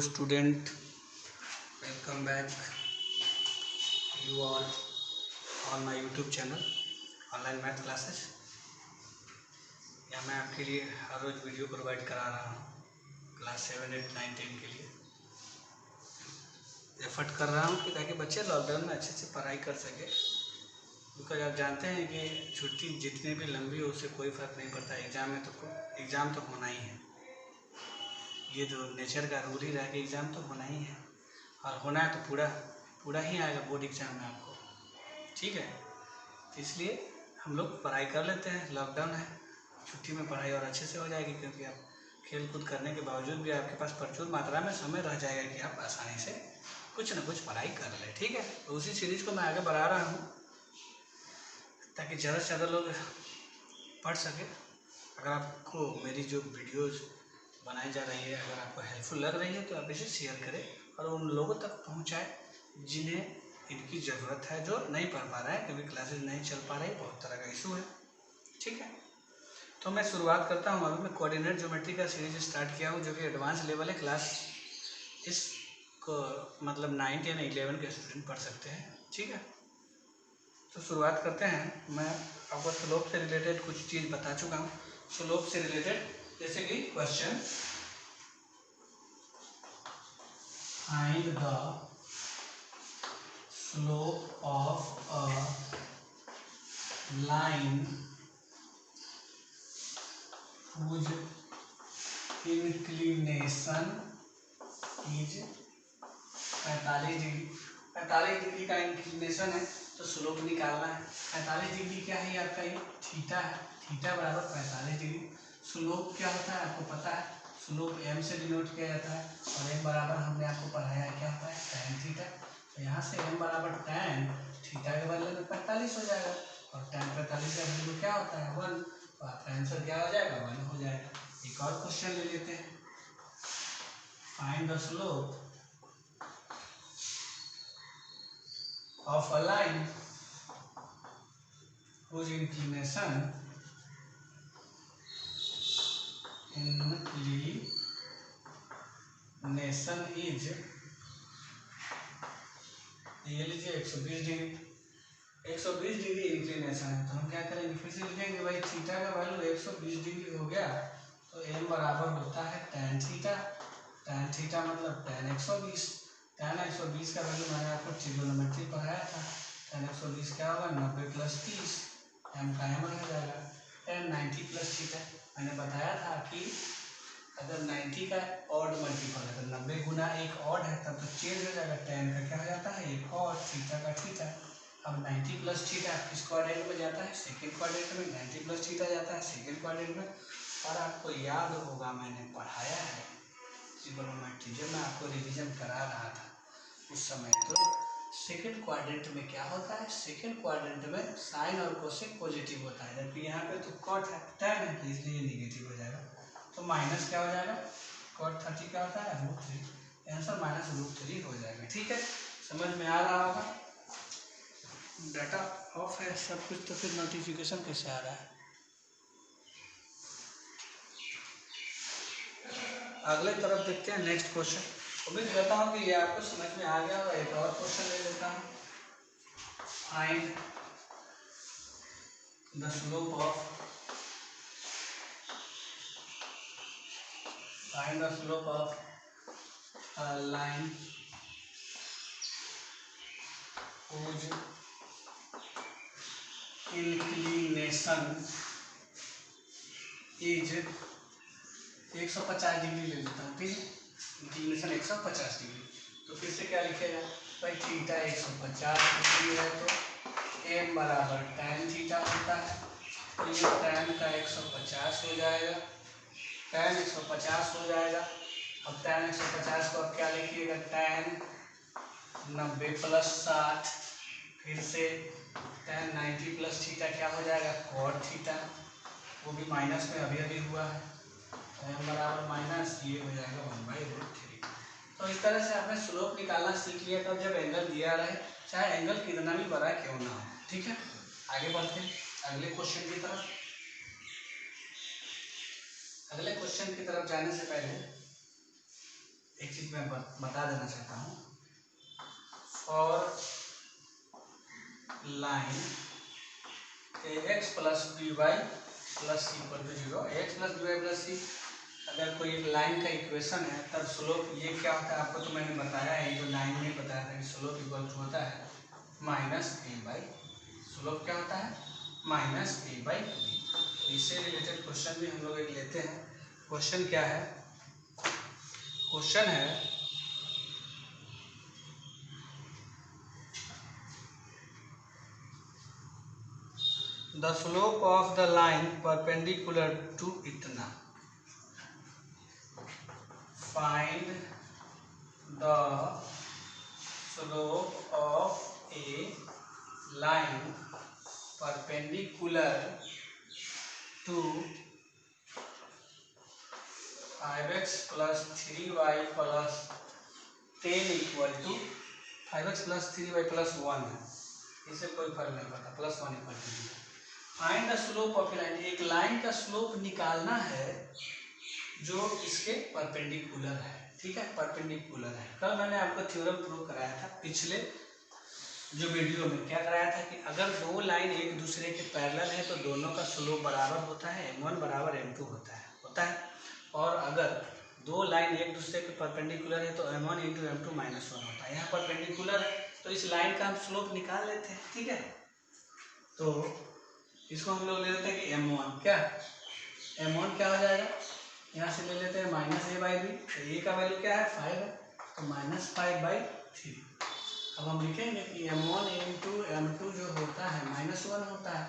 student, welcome back you all on my YouTube channel online math classes. यहाँ मैं आपके लिए हर रोज़ वीडियो प्रोवाइड करा रहा हूँ क्लास 7, 8, 9, 10 के लिए। एफर्ट कर रहा हूँ कि ताकि बच्चे लॉकडाउन में अच्छे से पढ़ाई कर सके, क्योंकि आप जानते हैं कि छुट्टी जितनी भी लंबी हो उससे कोई फ़र्क नहीं पड़ता। एग्ज़ाम तो होना ही है। ये जो नेचर का रूल ही रहा कि एग्ज़ाम तो होना ही है, और होना है तो पूरा ही आएगा बोर्ड एग्ज़ाम में आपको। ठीक है, इसलिए हम लोग पढ़ाई कर लेते हैं। लॉकडाउन है, छुट्टी में पढ़ाई और अच्छे से हो जाएगी, क्योंकि आप खेल कूद करने के बावजूद भी आपके पास प्रचुर मात्रा में समय रह जाएगा कि आप आसानी से कुछ न कुछ पढ़ाई कर लें। ठीक है, तो उसी सीरीज़ को मैं आगे बढ़ा रहा हूँ ताकि ज़्यादा से ज़्यादा लोग पढ़ सके। अगर आपको मेरी जो वीडियोज़ बनाई जा रही है अगर आपको हेल्पफुल लग रही है तो आप इसे शेयर करें और उन लोगों तक पहुंचाएं जिन्हें इनकी ज़रूरत है, जो नहीं पढ़ पा रहे हैं क्योंकि क्लासेस नहीं चल पा रही, बहुत तरह का इशू है। ठीक है, तो मैं शुरुआत करता हूं। अभी मैं कोऑर्डिनेट ज्योमेट्री का सीरीज स्टार्ट किया हूं जो कि एडवांस लेवल है। क्लास इसको मतलब 9, 10, 11 के स्टूडेंट पढ़ सकते हैं। ठीक है, तो शुरुआत करते हैं। मैं आपको स्लोप से रिलेटेड कुछ चीज़ बता चुका हूँ। स्लोप से रिलेटेड जैसे कि question find the slope of a line whose inclination is 45 degree. 45 degree का इंक्लिनेशन है तो स्लोप निकालना है। 45 डिग्री क्या है? आपका ये थीटा है। थीटा बराबर 45 डिग्री। स्लोप क्या होता है आपको पता है? स्लोप m से डिनोट किया जाता है, और m बराबर हमने आपको पढ़ाया है क्या होता है? tan theta. तो यहाँ से m बराबर tan थीटा के बदले में 45 हो जाएगा, और tan 45 का वैल्यू क्या होता है? 1। तो आपका आंसर क्या हो जाएगा? 1 हो जाएगा। एक और क्वेश्चन ले लेते हैं। Find the slope of a line whose inclination is ये लीजिए 120 डिग्री। 120 डिग्री इंक्लिनेशन है तो हम क्या करेंगे? फिर से लिखेंगे भाई थीटा का वैल्यू 120 डिग्री हो गया तो m बराबर होता है tan थीटा। tan थीटा मतलब tan 120। tan 120 का वैल्यू मैंने आपको ट्रिग्नोमेट्री पढ़ाया था। tan 120 क्या होगा? 90 + 30। m का m रह जाएगा। tan 90 + थीटा मैंने बताया था कि अगर 90 का ऑड मल्टीपल है तो 90 गुना एक ऑड है तब तो चेंज हो जाएगा। tan का क्या हो जाता है? एक ऑड। थीटा का थीटा। अब 90 + थीटा किस क्वाड्रेंट में जाता है? सेकंड क्वाड्रेंट में। 90 + थीटा जाता है सेकंड क्वाड्रेंट में। और आपको याद होगा मैंने पढ़ाया है ट्रिग्नोमेट्री जब मैं आपको रिवीजन करा रहा था उस समय, तो सेकंड क्वाड्रेंट में क्या होता है? सेकंड क्वाड्रेंट में साइन और कोसेक पॉजिटिव होता है, जबकि यहाँ पे तो कॉट है, tan है, तो इसलिए नेगेटिव हो जाएगा। तो माइनस क्या हो जाएगा? cot 30 क्या होता है? √3। आंसर -√3 हो जाएगा। ठीक है, समझ में आ रहा होगा। डाटा ऑफ है सब कुछ, तो फिर नोटिफिकेशन कैसे आ रहा है? अगले तरफ देखते हैं नेक्स्ट क्वेश्चन। उम्मीद करता हूँ कि ये आपको समझ में आ गया होगा। एक और क्वेश्चन ले लेता हूँ। Find the slope of a line whose inclination is 150 degree ले लेता हूँ। ठीक है, इंक्लिनेशन 150 डिग्री। तो फिर से क्या लिखेगा भाई? थीटा 150 डिग्री है तो m बराबर tan थीटा होता है, तो ये tan का 150 हो जाएगा। tan 150 हो जाएगा। अब tan 150 को अब क्या लिखिएगा? tan 90 + 60। फिर से tan 90 + थीटा क्या हो जाएगा? cot थीटा, वो भी माइनस में अभी हुआ है। m बराबर माइनस ये हो जाएगा 1/√3। तो इस तरह से आपने स्लोप निकालना सीख लिया तब जब एंगल दिया रहे, चाहे एंगल कितना भी बड़ा क्यों ना हो। ठीक है, आगे बढ़ते हैं अगले क्वेश्चन की तरफ। अगले क्वेश्चन की तरफ जाने से पहले एक चीज मैं बता देना चाहता हूँ, for line ax plus B Y plus C equal to 0, X plus B Y plus C अगर कोई एक लाइन का इक्वेशन है तब स्लोप ये क्या होता है आपको तो मैंने बताया है, जो लाइन में बताया था कि स्लोप इक्वल टू होता है माइनस ए बाई, स्लोप क्या होता है माइनस ए बाई बी। इससे रिलेटेड क्वेश्चन भी हम लोग एक लेते हैं। क्वेश्चन क्या है, क्वेश्चन है the slope of the line perpendicular to इतना, find the slope of a line perpendicular to 5x plus 3y plus 10 equal to 5x plus 3y plus 1 है, इससे कोई फर्क नहीं पड़ता, plus 1 equal to 0। Find the slope of line, एक line का slope निकालना है जो इसके परपेंडिकुलर है, ठीक है, परपेंडिकुलर है। कल मैंने आपको थ्योरम प्रूव कराया था पिछले जो वीडियो में, क्या कराया था कि अगर दो लाइन एक दूसरे के पैरेलल है तो दोनों का स्लोप बराबर होता है, m1 बराबर m2 होता है। और अगर दो लाइन एक दूसरे के परपेंडिकुलर है तो m1 इंटू m2 माइनस 1 होता है। यहाँ परपेंडिकुलर है तो इस लाइन का हम स्लोप निकाल लेते हैं, ठीक है। तो इसको हम लोग ले लेते हैं कि m1 क्या हो जाएगा, यहाँ से ले लेते हैं माइनस ए बाई बी, तो ए का वैल्यू क्या है 5 है, तो माइनस 5/3। अब हम लिखेंगे कि m1 इंटू m2 जो होता है माइनस 1 होता है,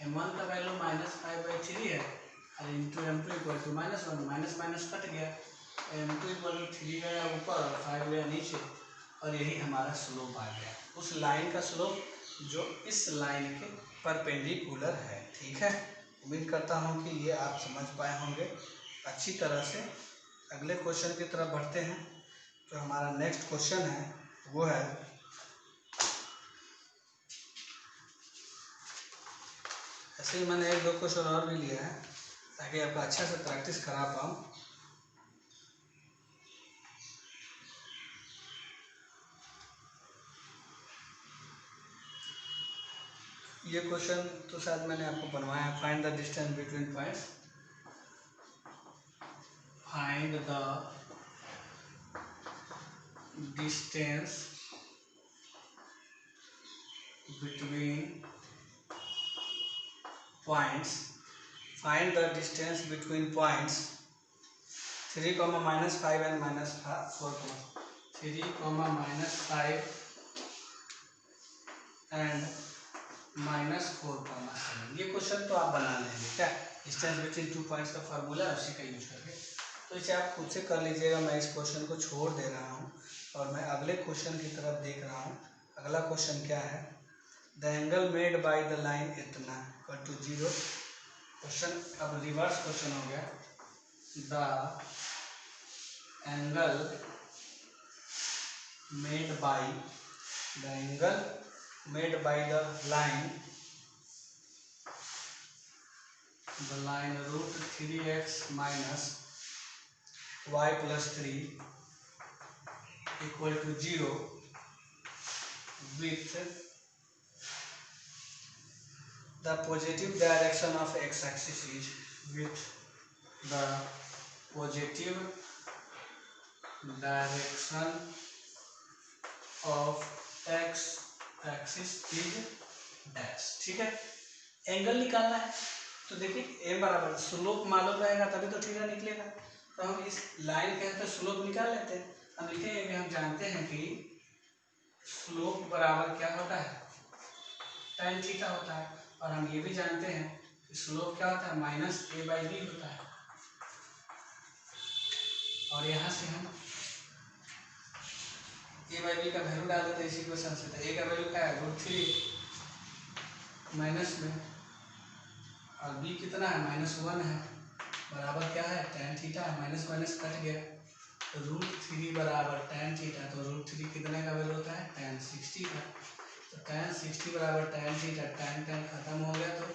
m1 का वैल्यू माइनस 5/3 है और into m2 equal to minus 1, minus minus कट गया, m2 इक्वल टू 3 गया ऊपर और 5 गया नीचे, और यही हमारा स्लोप आ गया, उस लाइन का स्लोप जो इस लाइन के परपेंडिकुलर है, ठीक है। उम्मीद करता हूँ कि ये आप समझ पाए होंगे अच्छी तरह से। अगले क्वेश्चन की तरफ बढ़ते हैं। जो हमारा नेक्स्ट क्वेश्चन है वो है ऐसे ही मैंने एक दो क्वेश्चन और भी लिया है ताकि आपका अच्छा से प्रैक्टिस करा पाऊँ। ये क्वेश्चन तो शायद मैंने आपको बनवाया है, find the distance between points, find the distance between points, find the distance between points 3, -5 and -4, 3, -5 and -4, ये क्वेश्चन तो आप बना लेंगे क्या, डिस्टेंस बिटवीन 2 पॉइंट्स का फार्मूला है उसी का यूज करके, तो इसे आप खुद से कर लीजिएगा। मैं इस क्वेश्चन को छोड़ दे रहा हूँ और मैं अगले क्वेश्चन की तरफ देख रहा हूँ। अगला क्वेश्चन क्या है, the angle made by the line इतना इक्वल टू 0। क्वेश्चन अब रिवर्स क्वेश्चन हो गया, the angle made by the line √3x minus y plus 3 equal to 0 with the positive direction of x-axis is, with the positive direction of x-axis is dash, ठीक है। Angle निकालना है तो देखिए m बराबर slope मालूम रहेगा तभी तो थीटा निकलेगा, तो हम इस लाइन के अंदर स्लोप निकाल लेते हैं। हम लिखेंगे कि हम जानते हैं कि स्लोप बराबर क्या होता है tan थीटा होता है, और हम ये भी जानते हैं कि स्लोप क्या होता है -a/b होता है, और यहाँ से हम a/b का वैल्यू डाल देते हैं इसी क्वेश्चन से, तो a का वैल्यू क्या है √3 माइनस में, और b कितना है -1 है, बराबर क्या है tan थीटा, माइनस माइनस कट गया, तो √3 बराबर tan थीटा, तो √3 कितने का वैल्यू होता है tan 60 का, तो tan 60 बराबर tan थीटा, tan खत्म हो गया तो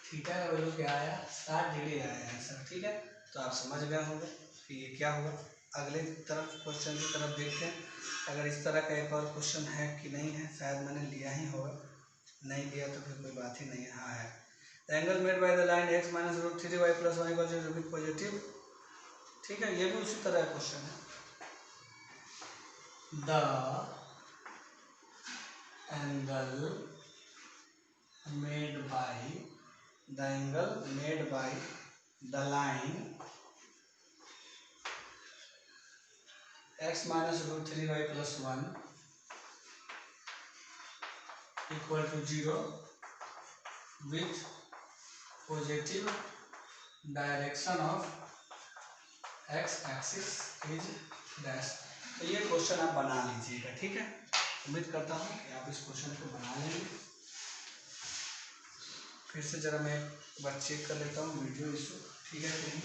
थीटा का वैल्यू क्या आया 60 डिग्री आया आंसर, ठीक है। तो आप समझ गए होंगे कि ये क्या हुआ। अगले तरफ क्वेश्चन की तरफ देखते हैं। अगर इस तरह का एक और क्वेश्चन है कि नहीं है, शायद मैंने लिया ही होगा, नहीं लिया तो फिर कोई बात ही नहीं है। हाँ है। The angle made by the line x minus root 3y plus 1 equal to positive. ठीक है, ये भी उसी तरह का क्वेश्चन है। The angle made by the line x minus root 3y plus 1 equal to 0 with positive direction of x axis is dash. तो ये क्वेश्चन आप बना लीजिएगा, ठीक है। उम्मीद करता हूँ कि आप इस क्वेश्चन को बना लेंगे। फिर से जरा मैं एक बार चेक कर लेता हूँ वीडियो इशू, ठीक है कि नहीं।